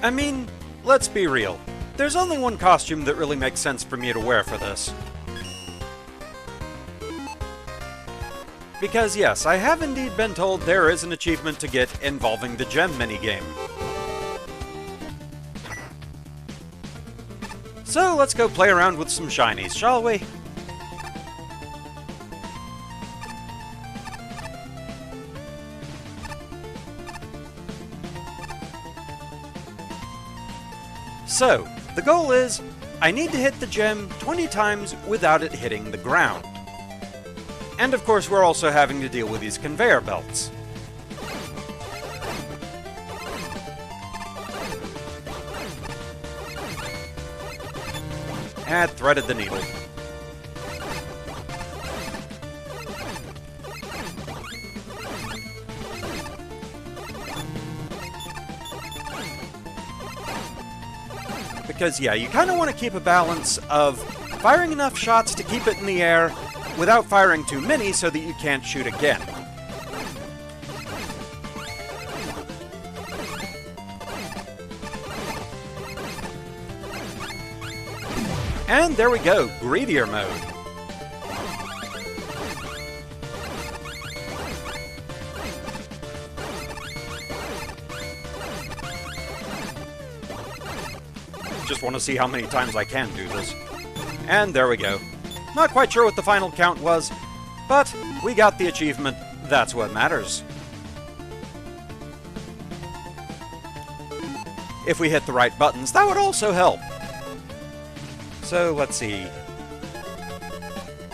I mean, let's be real. There's only one costume that really makes sense for me to wear for this. Because yes, I have indeed been told there is an achievement to get involving the gem minigame. So let's go play around with some shinies, shall we? So, the goal is, I need to hit the gem 20 times without it hitting the ground. And of course we're also having to deal with these conveyor belts. And threaded the needle. Because, yeah, you kind of want to keep a balance of firing enough shots to keep it in the air without firing too many so that you can't shoot again. And there we go, greedier mode. Just want to see how many times I can do this. And there we go. Not quite sure what the final count was, but we got the achievement. That's what matters. If we hit the right buttons, that would also help. So, let's see.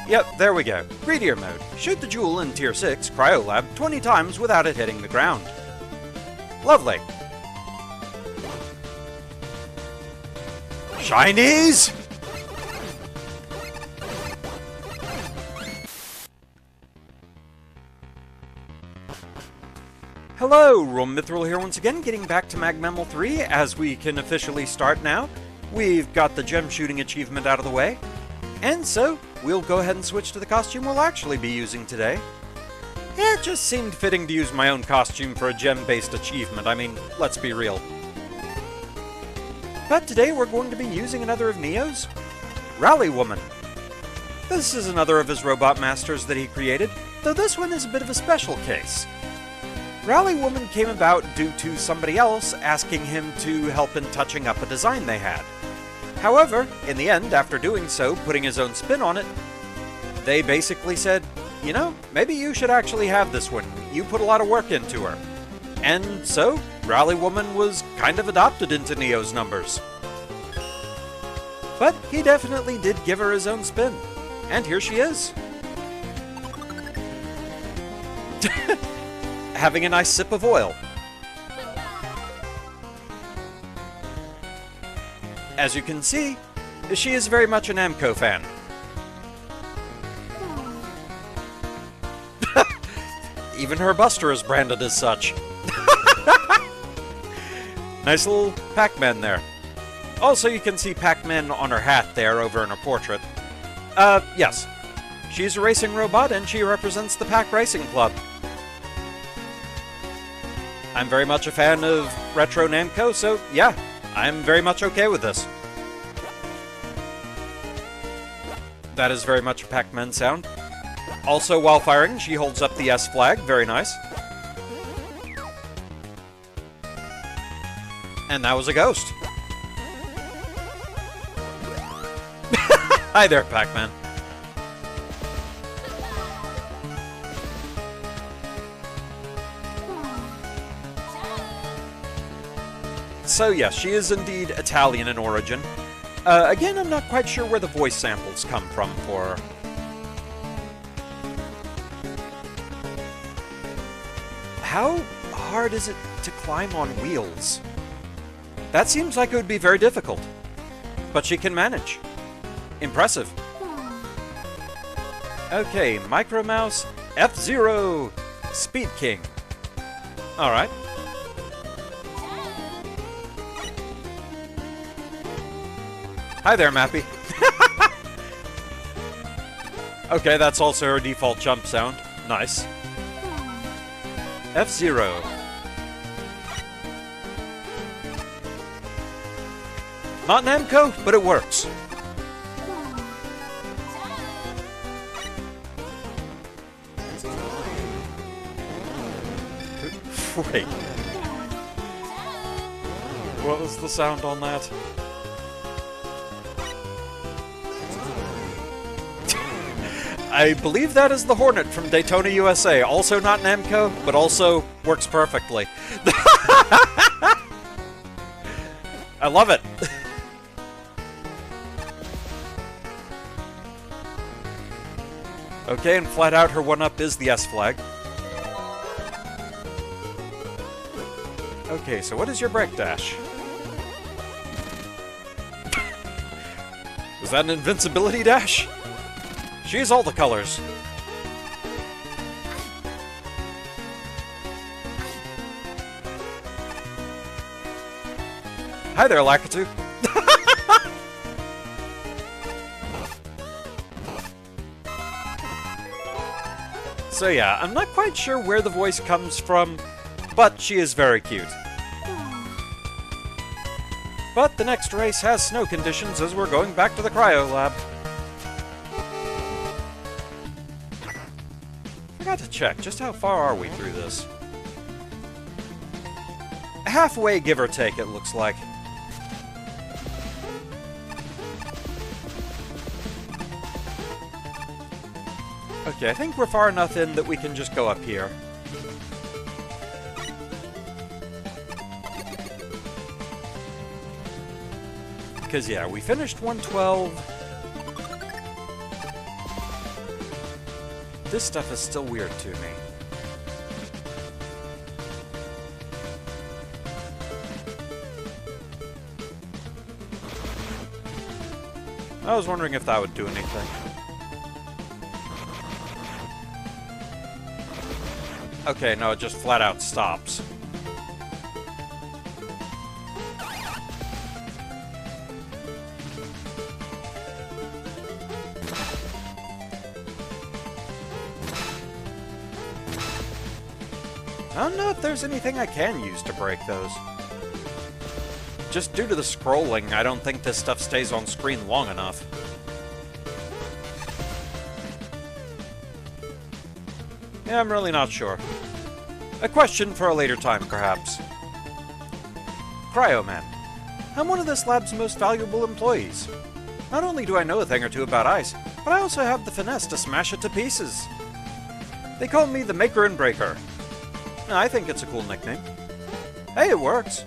Yep, there we go. Greedier mode. Shoot the jewel in Tier 6, Cryolab, 20 times without it hitting the ground. Lovely. Shinies! Hello, RoahmMythril here once again, getting back to RoahmMythril 3, as we can officially start now. We've got the gem shooting achievement out of the way, and so we'll go ahead and switch to the costume we'll actually be using today. It just seemed fitting to use my own costume for a gem-based achievement. I mean, let's be real. But today we're going to be using another of Neo's, Rally Woman. This is another of his robot masters that he created, though this one is a bit of a special case. Rally Woman came about due to somebody else asking him to help in touching up a design they had. However, in the end, after doing so, putting his own spin on it, they basically said, you know, maybe you should actually have this one. You put a lot of work into her. And so, Rally Woman was kind of adopted into Neo's numbers. But he definitely did give her his own spin. And here she is. Having a nice sip of oil. As you can see, she is very much an Namco fan. Even her Buster is branded as such. Nice little Pac-Man there. Also, you can see Pac-Man on her hat there over in her portrait. Yes. She's a racing robot and she represents the Pac Racing Club. I'm very much a fan of retro Namco, so yeah, I'm very much okay with this. That is very much a Pac-Man sound. Also, while firing, she holds up the S flag. Very nice. And that was a ghost. Hi there, Pac-Man. So yes, she is indeed Italian in origin. Again, I'm not quite sure where the voice samples come from for her. How hard is it to climb on wheels? That seems like it would be very difficult. But she can manage. Impressive. Okay, Micro Mouse, F-Zero, Speed King. Alright. Hi there, Mappy. Okay, that's also her default jump sound. Nice. F-Zero. Not Namco, but it works. Wait. What was the sound on that? I believe that is the Hornet from Daytona, USA. Also not Namco, but also works perfectly. I love it. Okay, and flat out her one-up is the S flag. Okay, so what is your break dash? Was that an invincibility dash? She's all the colors. Hi there, Lakitu. So yeah, I'm not quite sure where the voice comes from, but she is very cute. But the next race has snow conditions as we're going back to the cryo lab. Forgot to check, just how far are we through this? Halfway, give or take, it looks like. Okay, I think we're far enough in that we can just go up here. Because, yeah, we finished 112. This stuff is still weird to me. I was wondering if that would do anything. Okay, no, it just flat out stops. I don't know if there's anything I can use to break those. Just due to the scrolling, I don't think this stuff stays on screen long enough. Yeah, I'm really not sure. A question for a later time, perhaps. Cryo Man. I'm one of this lab's most valuable employees. Not only do I know a thing or two about ice, but I also have the finesse to smash it to pieces. They call me the Maker and Breaker. I think it's a cool nickname. Hey, it works.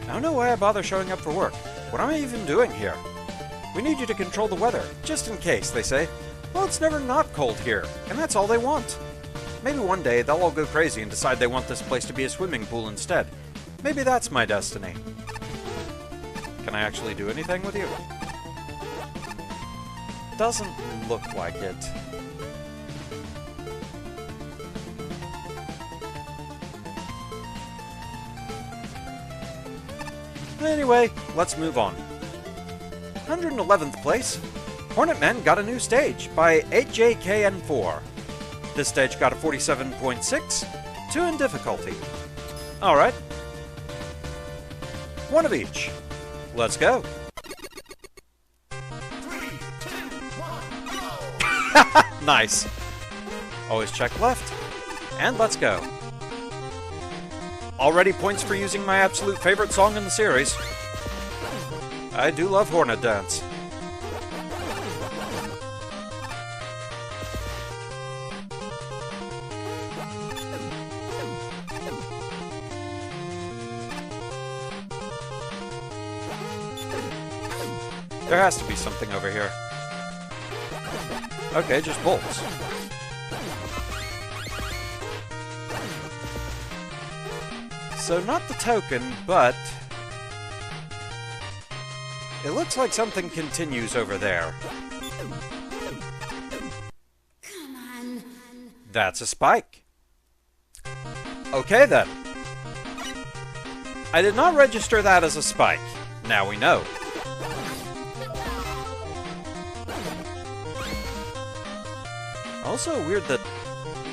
I don't know why I bother showing up for work. What am I even doing here? We need you to control the weather, just in case, they say. Well, it's never not cold here, and that's all they want. Maybe one day they'll all go crazy and decide they want this place to be a swimming pool instead. Maybe that's my destiny. Can I actually do anything with you? Doesn't look like it. Anyway, let's move on. 111th place. Hornet Man got a new stage by 8JKN4. This stage got a 47.6, 2 in difficulty. Alright. One of each. Let's go. 3, 2, 1, go! Nice. Always check left. And let's go. Already points for using my absolute favorite song in the series. I do love Hornet Dance. There has to be something over here. Okay, just bolts. So not the token, but it looks like something continues over there. Come on. That's a spike. Okay then. I did not register that as a spike. Now we know. Also weird that...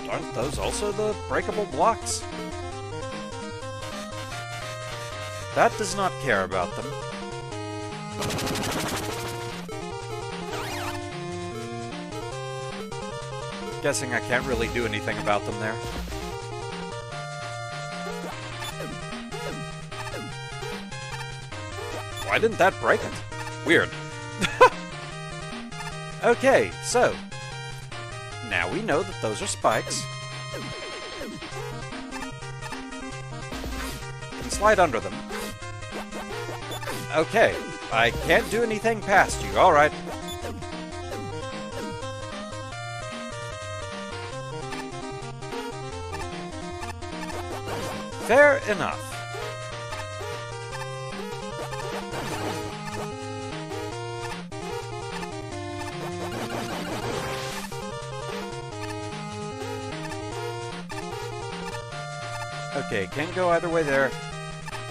aren't those also the breakable blocks? That does not care about them. Guessing I can't really do anything about them there. Why didn't that break it? Weird. Okay, so now we know that those are spikes. Can slide under them. Okay, I can't do anything past you. Alright. Fair enough. Okay, can't go either way there.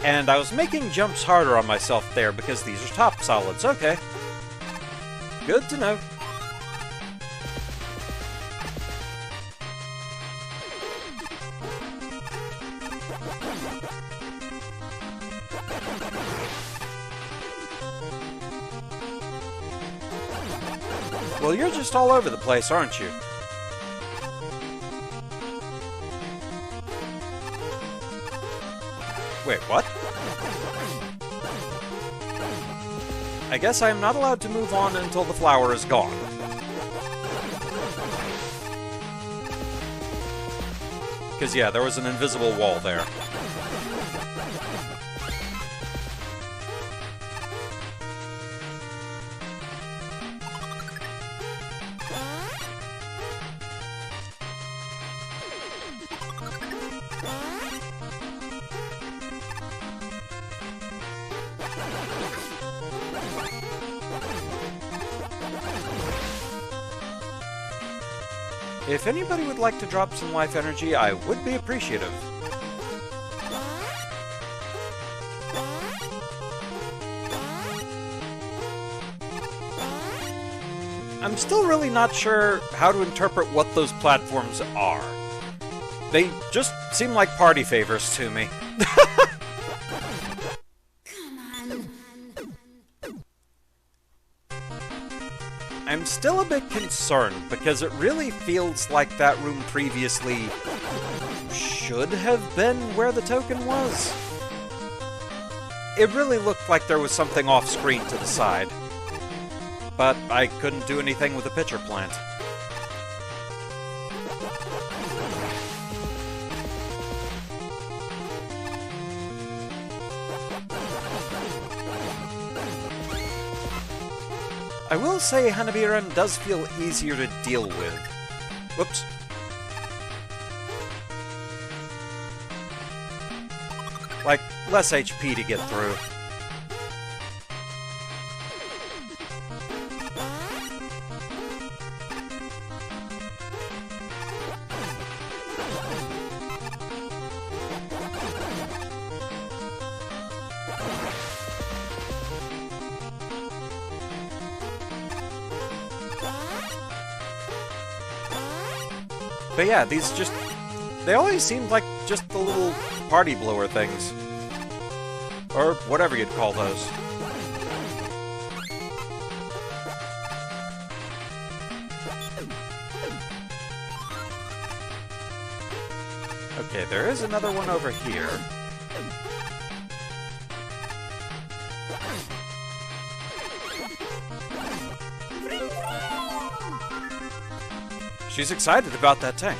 And I was making jumps harder on myself there because these are top solids. Okay. Good to know. Well, you're just all over the place, aren't you? Wait, what? I guess I'm not allowed to move on until the flower is gone. Because, yeah, there was an invisible wall there. If anybody would like to drop some life energy, I would be appreciative. I'm still really not sure how to interpret what those platforms are. They just seem like party favors to me. I'm still a bit concerned, because it really feels like that room previously should have been where the token was. It really looked like there was something off-screen to the side. But I couldn't do anything with the pitcher plant. I will say Hanabiran does feel easier to deal with. Whoops. Like, less HP to get through. But yeah, these just... they always seemed like just the little party blower things. Or whatever you'd call those. Okay, there is another one over here. She's excited about that tank.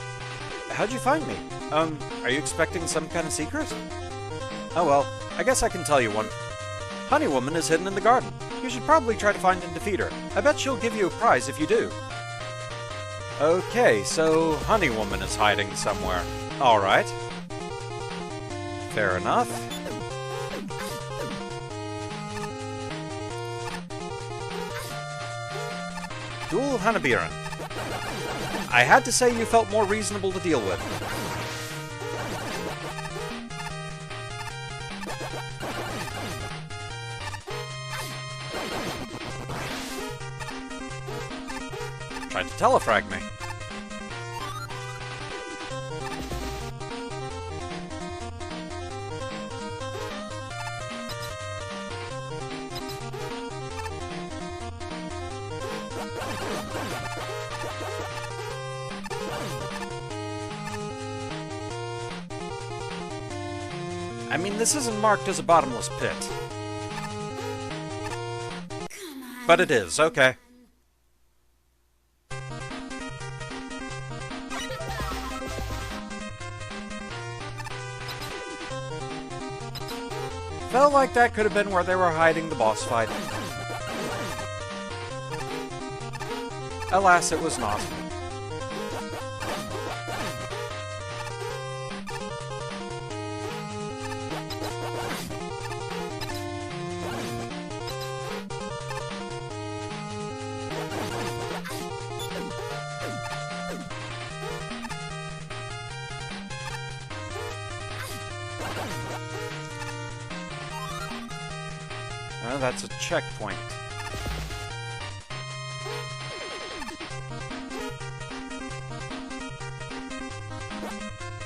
How'd you find me? Are you expecting some kind of secret? Oh well, I guess I can tell you one. Honey Woman is hidden in the garden. You should probably try to find and defeat her. I bet she'll give you a prize if you do. Okay, so Honey Woman is hiding somewhere. Alright. Fair enough. Duel of Hanabiran. I had to say you felt more reasonable to deal with. Tried to telefrag me. I mean, this isn't marked as a bottomless pit. But it is, okay. Felt like that could have been where they were hiding the boss fight. Alas, it was not. Oh, that's a checkpoint.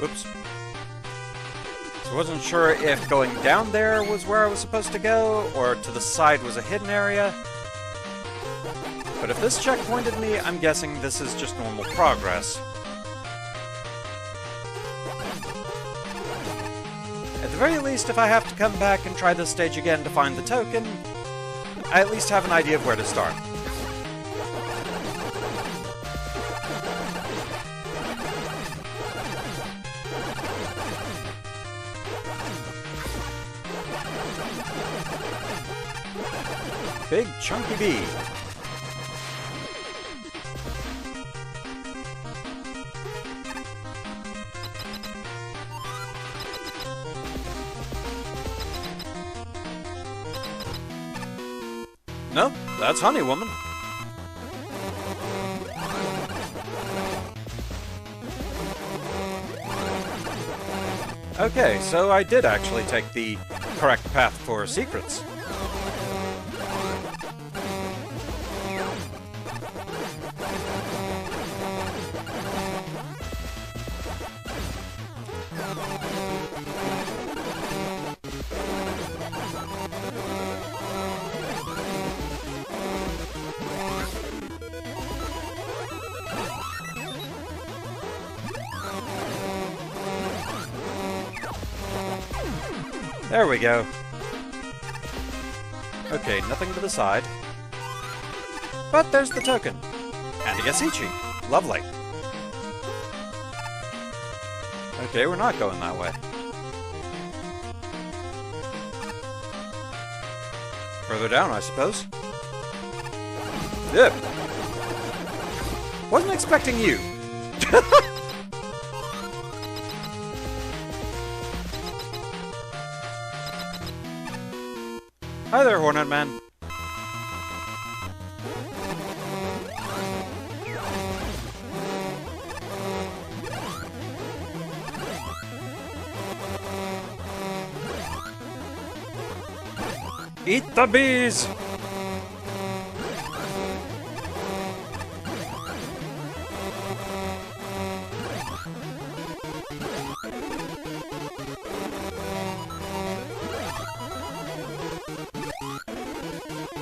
Oops. So I wasn't sure if going down there was where I was supposed to go, or to the side was a hidden area. But if this checkpointed me, I'm guessing this is just normal progress. At the very least, if I have to come back and try this stage again to find the token, I at least have an idea of where to start. Big chunky bee. No, that's Honey Woman. Okay, so I did actually take the correct path for secrets. There we go. Okay, nothing to the side. But there's the token. And a Yasichi. Lovely. Okay, we're not going that way. Further down, I suppose. Yep. Wasn't expecting you. Hi there, Hornet Man. Eat the bees!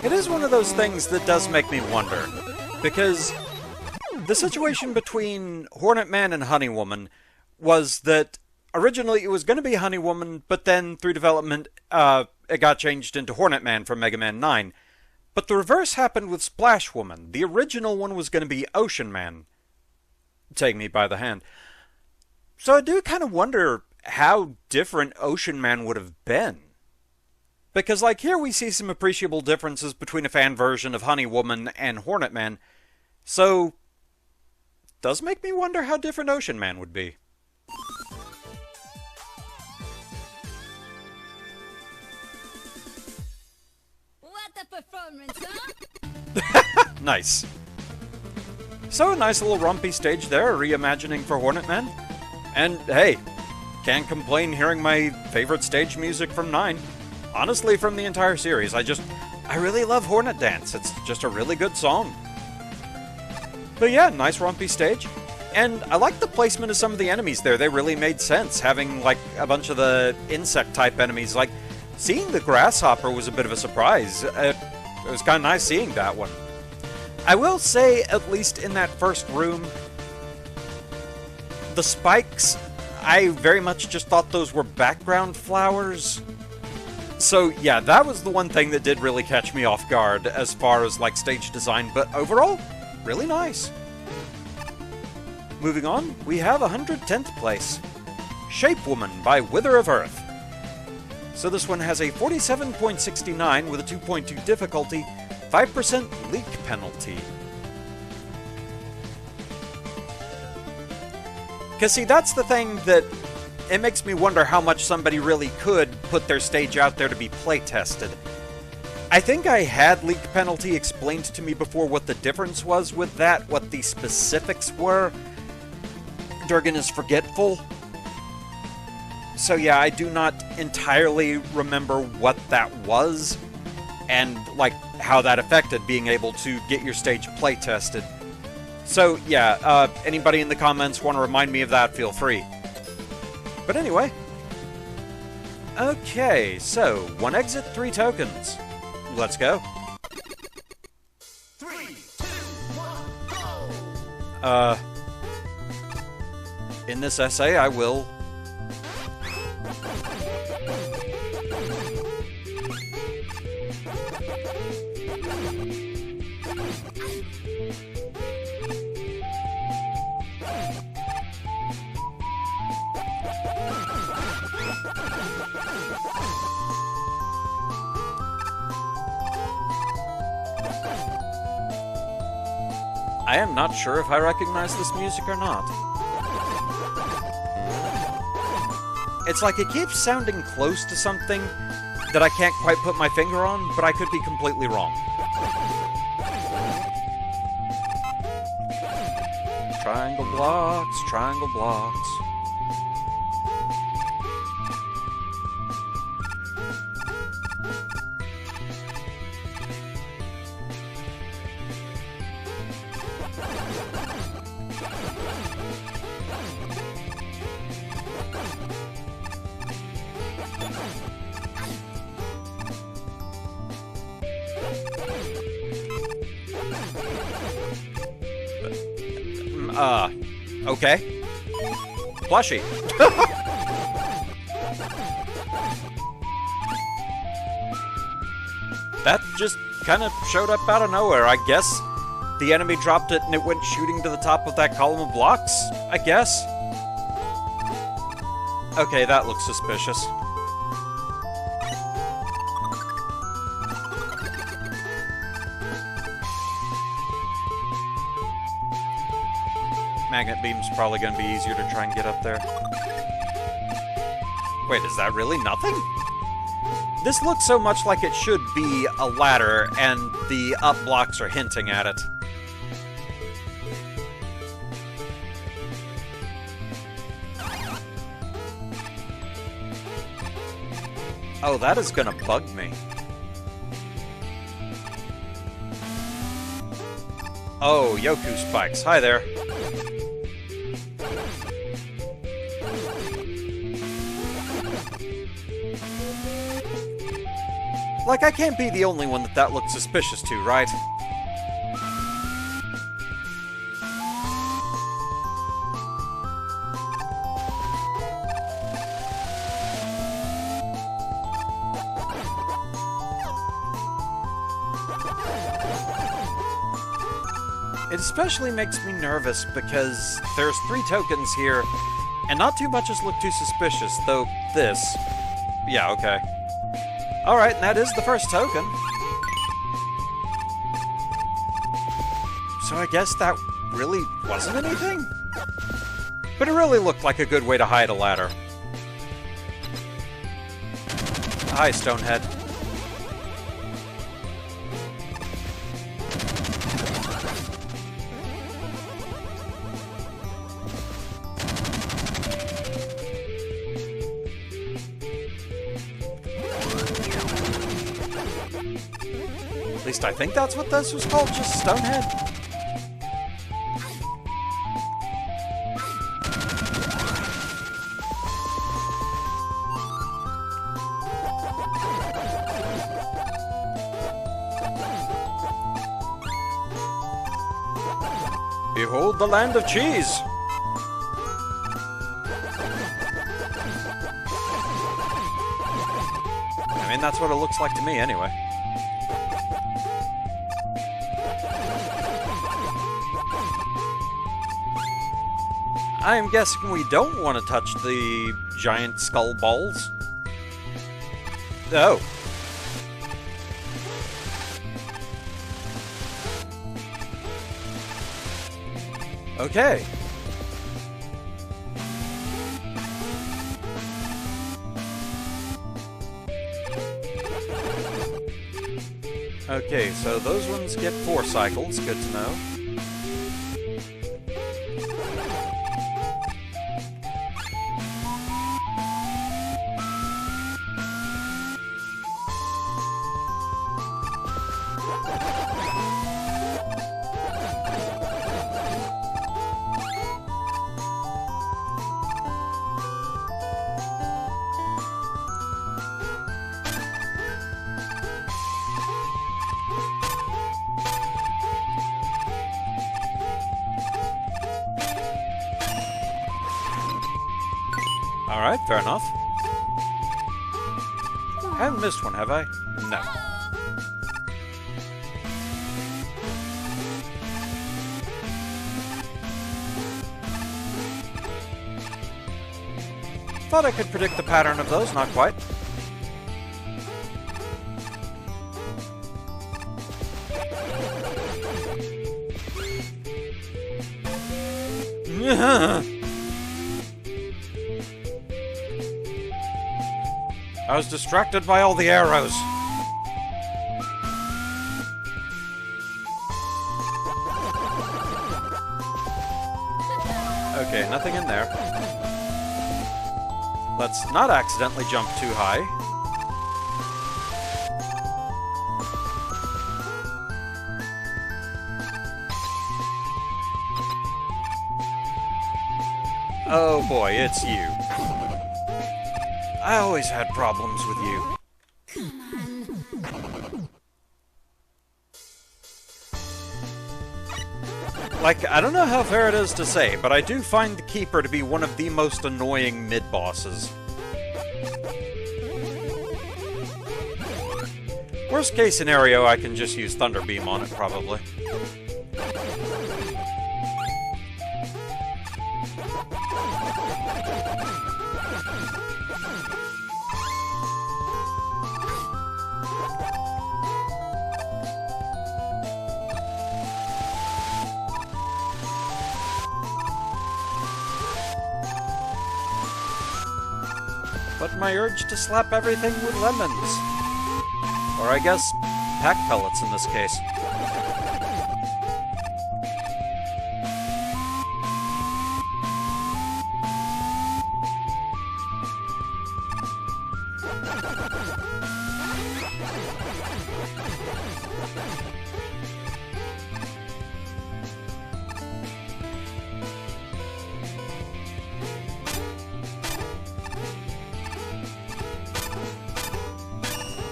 It is one of those things that does make me wonder, because the situation between Hornet Man and Honey Woman was that originally it was going to be Honey Woman, but then through development it got changed into Hornet Man from Mega Man 9. But the reverse happened with Splash Woman. The original one was going to be Ocean Man. Take me by the hand. So I do kind of wonder how different Ocean Man would have been. Because, like, here we see some appreciable differences between a fan version of Honey Woman and Hornet Man. So, does make me wonder how different Ocean Man would be. What a performance, huh? Nice. So, a nice little rompy stage there, reimagining for Hornet Man. And, hey, can't complain hearing my favorite stage music from 9. Honestly, from the entire series, I really love Hornet Dance. It's just a really good song. But yeah, nice rompy stage. And I like the placement of some of the enemies there. They really made sense, having, like, a bunch of the insect-type enemies. Like, seeing the grasshopper was a bit of a surprise. It was kind of nice seeing that one. I will say, at least in that first room, the spikes, I very much just thought those were background flowers. So yeah, that was the one thing that did really catch me off guard as far as like stage design, but overall, really nice. Moving on, we have 110th place, Shape Woman by Wither of Earth. So this one has a 47.69 with a 2.2 difficulty, 5% leak penalty. Because see, that's the thing that it makes me wonder how much somebody really could put their stage out there to be play-tested. I think I had leak penalty explained to me before what the difference was with that, what the specifics were. Durgan is forgetful. So yeah, I do not entirely remember what that was, and like how that affected being able to get your stage play-tested. So yeah, anybody in the comments want to remind me of that, feel free. But anyway. Okay, so 1 exit, 3 tokens. Let's go. 3, 2, 1, go! In this essay, I will... I am not sure if I recognize this music or not. It's like it keeps sounding close to something that I can't quite put my finger on, but I could be completely wrong. Triangle blocks, triangle blocks. Okay. Plushie. That just kind of showed up out of nowhere, I guess. The enemy dropped it and it went shooting to the top of that column of blocks, I guess. Okay, that looks suspicious. Magnet beam's probably going to be easier to try and get up there. Wait, is that really nothing? This looks so much like it should be a ladder, and the up blocks are hinting at it. Oh, that is going to bug me. Oh, Yoku spikes. Hi there. Like, I can't be the only one that looks suspicious to, right? It especially makes me nervous because there's 3 tokens here, and not too much has looked too suspicious, though this... Yeah, okay. Alright, and that is the first token. So I guess that really wasn't anything? But it really looked like a good way to hide a ladder. Hi, Stonehead. At least I think that's what this was called, just Stonehead. Behold the land of cheese! I mean, that's what it looks like to me, anyway. I'm guessing we don't want to touch the giant skull balls. Oh. Okay. Okay, so those ones get 4 cycles, good to know. Alright, fair enough. I haven't missed one, have I? No. Thought I could predict the pattern of those, not quite. I was distracted by all the arrows. Okay, nothing in there. Let's not accidentally jump too high. Oh boy, it's you. I always had problems with you. Like, I don't know how fair it is to say, but I do find the Keeper to be one of the most annoying mid-bosses. Worst case scenario, I can just use Thunder Beam on it, probably. But my urge to slap everything with lemons. Or I guess, pack pellets in this case.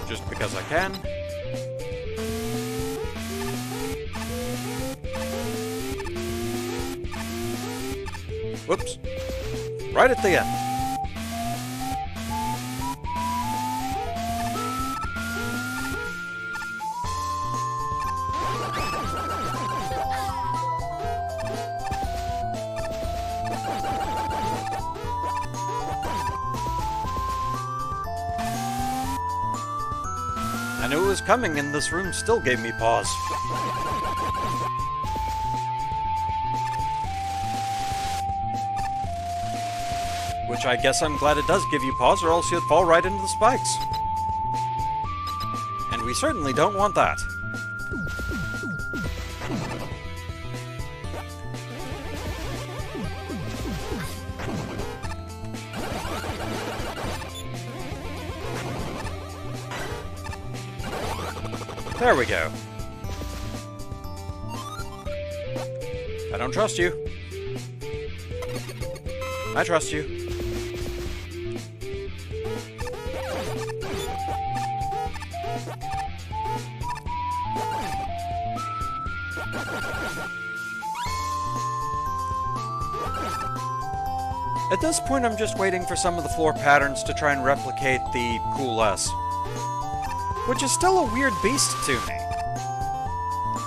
Just because I can. Whoops. Right at the end. I knew it was coming, and this room still gave me pause. Which I guess I'm glad it does give you pause, or else you'd fall right into the spikes. And we certainly don't want that. There we go. I don't trust you. I trust you. At this point, I'm just waiting for some of the floor patterns to try and replicate the Cool S, which is still a weird beast to me.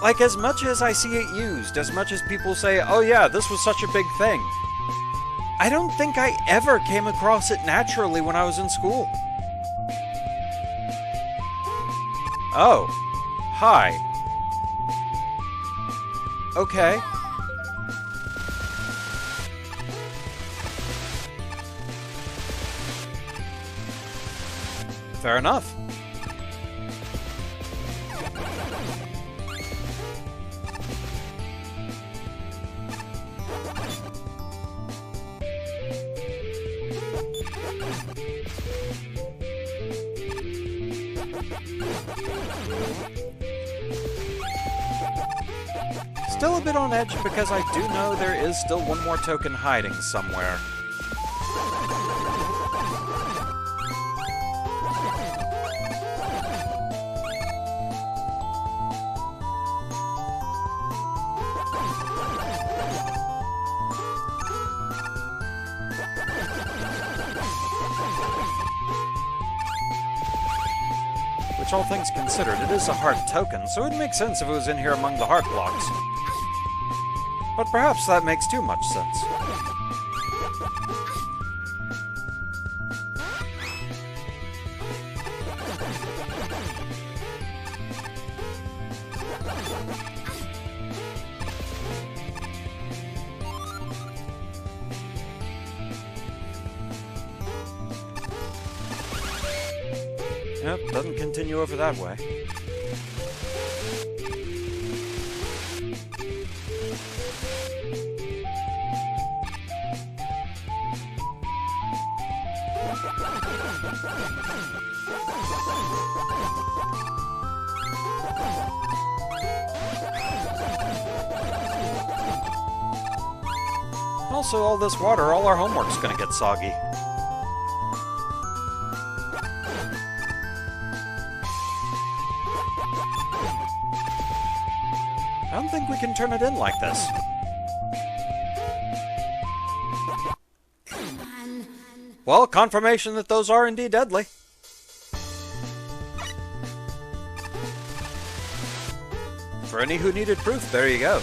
Like, as much as I see it used, as much as people say, oh yeah, this was such a big thing, I don't think I ever came across it naturally when I was in school. Oh. Hi. Okay. Fair enough. Still a bit on edge because I do know there is still one more token hiding somewhere. Which, all things considered, it is a heart token, so it makes sense if it was in here among the heart blocks. But perhaps that makes too much sense. Yep, doesn't continue over that way. Also, all this water, all our homework's gonna get soggy. I don't think we can turn it in like this. Well, confirmation that those are indeed deadly. For any who needed proof, there you go.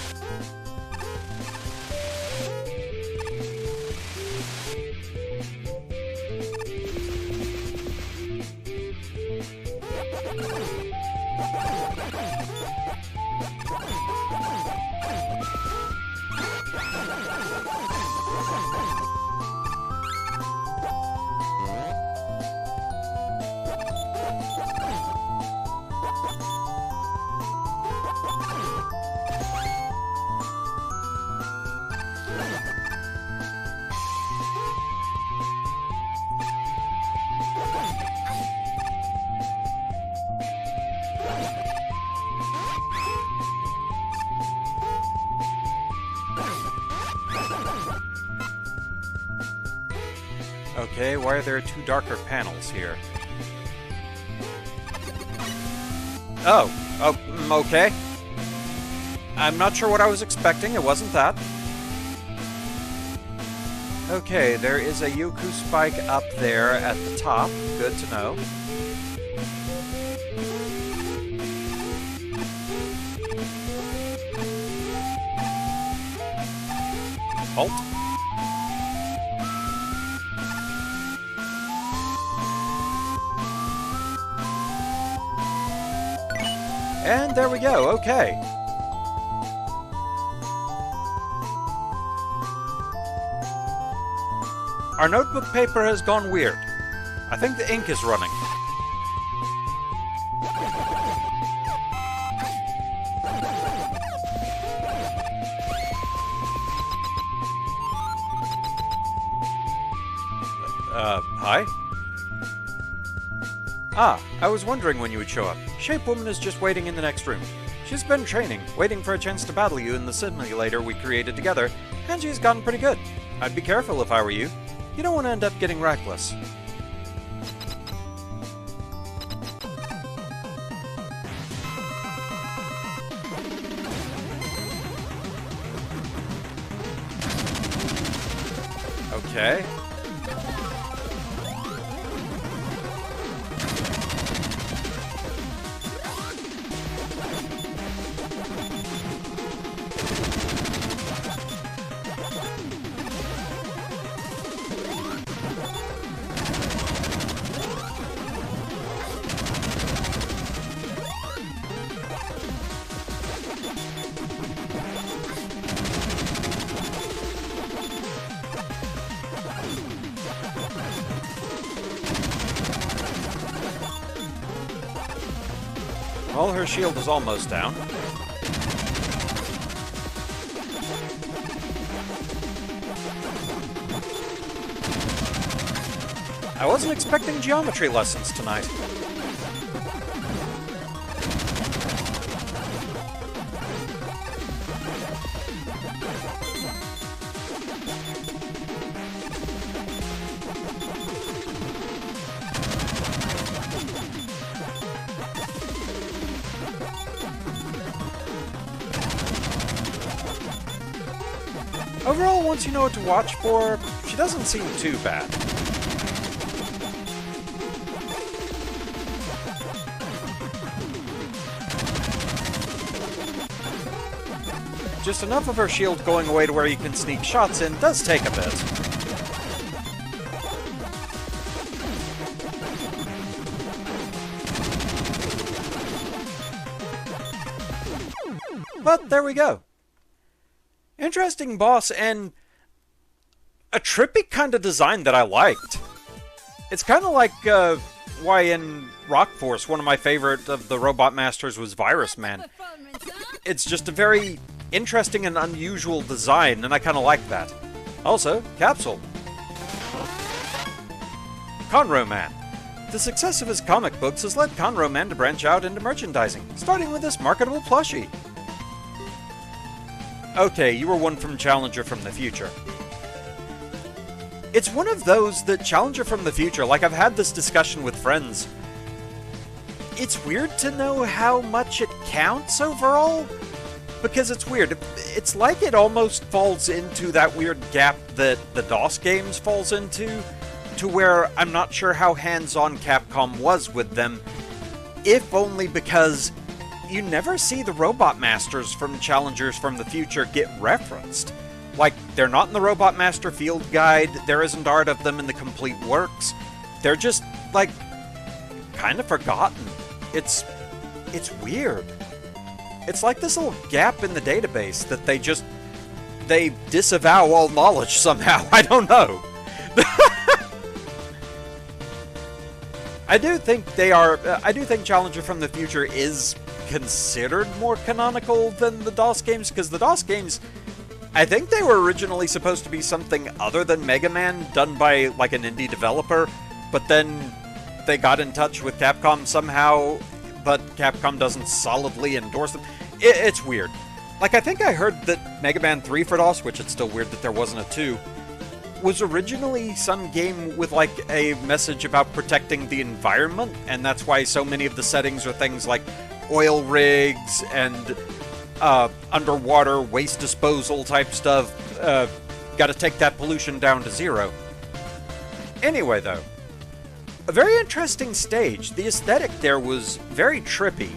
Okay, why are there two darker panels here? Okay. I'm not sure what I was expecting, it wasn't that. Okay, there is a Yoku spike up there at the top, good to know. Halt. And there we go, okay. Our notebook paper has gone weird. I think the ink is running. Hi? Ah, I was wondering when you would show up. Shape Woman is just waiting in the next room. She's been training, waiting for a chance to battle you in the simulator we created together, and she's gotten pretty good. I'd be careful if I were you. You don't want to end up getting reckless. Okay. Well, her shield is almost down. I wasn't expecting geometry lessons tonight. Overall, once you know what to watch for, she doesn't seem too bad. Just enough of her shield going away to where you can sneak shots in does take a bit. But there we go. Interesting boss, and a trippy kind of design that I liked. It's kind of like why in Rock Force, one of my favorite of the Robot Masters was Virus Man. It's just a very interesting and unusual design, and I kind of like that. Also, Capsule. Hornet Man. The success of his comic books has led Hornet Man to branch out into merchandising, starting with this marketable plushie. Okay, you were one from Challenger from the Future. It's one of those that Challenger from the Future, like I've had this discussion with friends. It's weird to know how much it counts overall, because it's weird. It's like it almost falls into that weird gap that the DOS games falls into, to where I'm not sure how hands-on Capcom was with them, if only because you never see the Robot Masters from Challengers from the Future get referenced. Like, they're not in the Robot Master Field Guide, there isn't art of them in the complete works. They're just, like, kind of forgotten. It's weird. It's like this little gap in the database that they disavow all knowledge somehow. I don't know. I do think Challenger from the Future is considered more canonical than the DOS games, because the DOS games, I think they were originally supposed to be something other than Mega Man, done by like an indie developer, but then they got in touch with Capcom somehow, but Capcom doesn't solidly endorse them. It's weird. Like, I think I heard that Mega Man 3 for DOS, which it's still weird that there wasn't a 2, was originally some game with like a message about protecting the environment, and that's why so many of the settings are things like oil rigs and underwater waste disposal type stuff. Gotta take that pollution down to zero. Anyway, though, a very interesting stage. The aesthetic there was very trippy.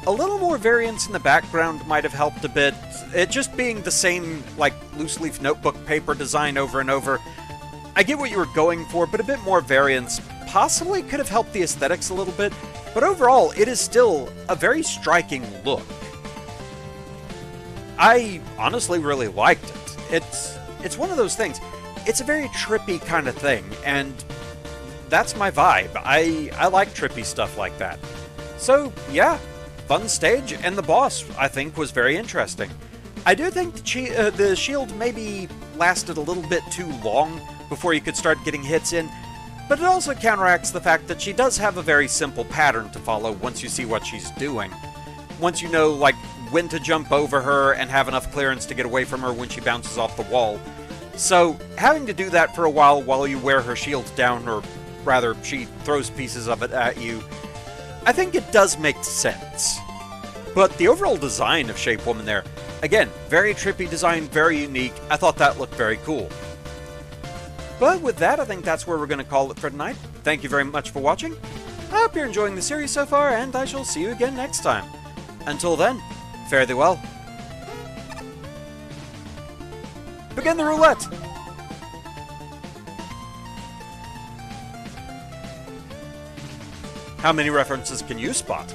A little more variance in the background might have helped a bit. It just being the same, like, loose-leaf notebook paper design over and over. I get what you were going for, but a bit more variance possibly could have helped the aesthetics a little bit. But overall, it is still a very striking look. I honestly really liked it. It's one of those things. It's a very trippy kind of thing, and that's my vibe. I like trippy stuff like that. So, yeah, fun stage, and the boss, I think, was very interesting. I do think the shield maybe lasted a little bit too long before you could start getting hits in, but it also counteracts the fact that she does have a very simple pattern to follow once you see what she's doing. Once you know, like, when to jump over her and have enough clearance to get away from her when she bounces off the wall. So, having to do that for a while you wear her shield down, or rather, she throws pieces of it at you, I think it does make sense. But the overall design of Shape Woman there, again, very trippy design, very unique. I thought that looked very cool. But with that, I think that's where we're going to call it for tonight. Thank you very much for watching. I hope you're enjoying the series so far, and I shall see you again next time. Until then, fare thee well. Begin the roulette! How many references can you spot?